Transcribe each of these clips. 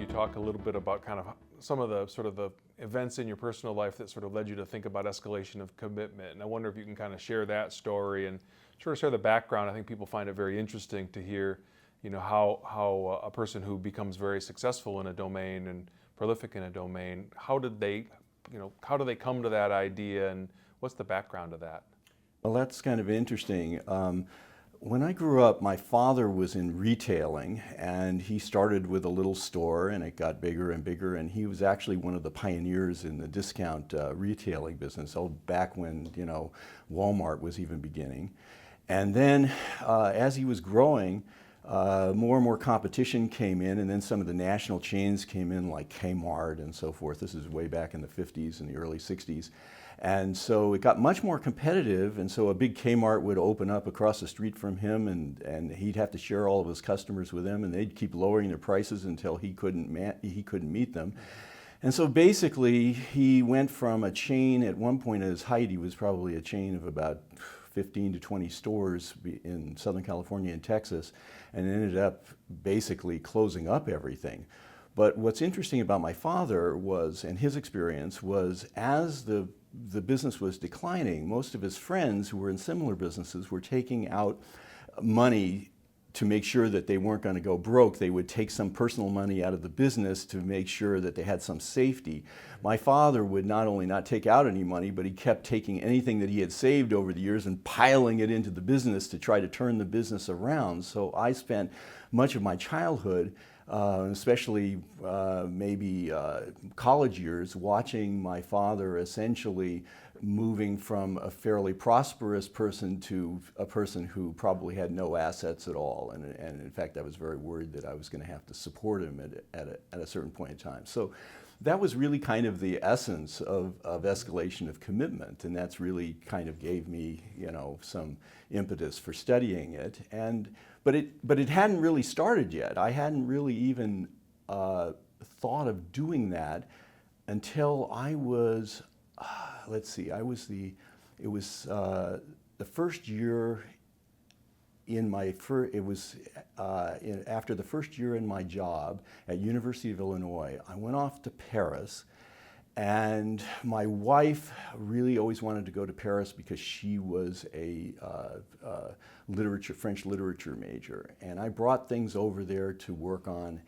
talk a little bit about kind of some of the sort of the events in your personal life that sort of led you to think about escalation of commitment. And I wonder if you can kind of share that story and sort of share the background. I think people find it very interesting to hear, how a person who becomes very successful in a domain and prolific in a domain, how do they come to that idea, and what's the background of that? Well, that's kind of interesting. When I grew up, my father was in retailing, and he started with a little store, and it got bigger and bigger, and he was actually one of the pioneers in the discount retailing business, back when, Walmart was even beginning. And then as he was growing, more and more competition came in, and then some of the national chains came in, like Kmart and so forth. This is way back in the 50s and the early 60s. And so it got much more competitive, and so a big Kmart would open up across the street from him, and he'd have to share all of his customers with them, and they'd keep lowering their prices until he couldn't meet them. And so basically, he went from a chain, at one point at his height, he was probably a chain of about 15 to 20 stores in Southern California and Texas, and ended up basically closing up everything. But what's interesting about my father was, and his experience was, as the business was declining, most of his friends who were in similar businesses were taking out money to make sure that they weren't going to go broke. They would take some personal money out of the business to make sure that they had some safety. My father would not only not take out any money, but he kept taking anything that he had saved over the years and piling it into the business to try to turn the business around. So I spent much of my childhood, especially maybe college years, watching my father essentially moving from a fairly prosperous person to a person who probably had no assets at all. And in fact, I was very worried that I was going to have to support him at a certain point in time. So that was really kind of the essence of escalation of commitment, and that's really kind of gave me, some impetus for studying it. But it hadn't really started yet. I hadn't really even thought of doing that until I was, it was the first year in my after the first year in my job at University of Illinois. I went off to Paris, and my wife really always wanted to go to Paris because she was a French literature major, and I brought things over there to work on,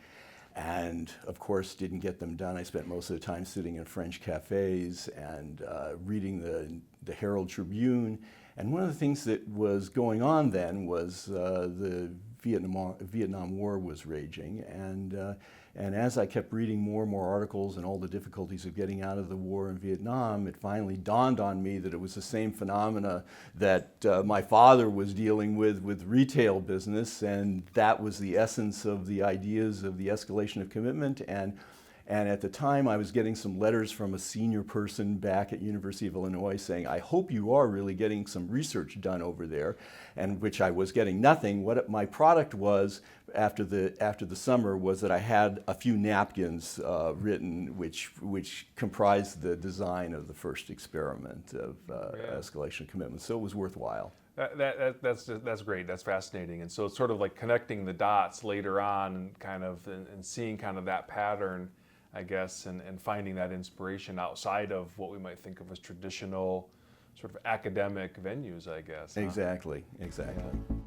and of course didn't get them done. I spent most of the time sitting in French cafes and reading the Herald Tribune. And one of the things that was going on then was the Vietnam War was raging, and as I kept reading more and more articles and all the difficulties of getting out of the war in Vietnam, it finally dawned on me that it was the same phenomena that my father was dealing with retail business, and that was the essence of the ideas of the escalation of commitment. And at the time, I was getting some letters from a senior person back at University of Illinois saying, "I hope you are really getting some research done over there," and which I was getting nothing. What my product was after the summer was that I had a few napkins written, which comprised the design of the first experiment of escalation commitment. So it was worthwhile. That's great. That's fascinating. And so it's sort of like connecting the dots later on, and seeing kind of that pattern, I guess, and finding that inspiration outside of what we might think of as traditional sort of academic venues, I guess. Exactly. Yeah.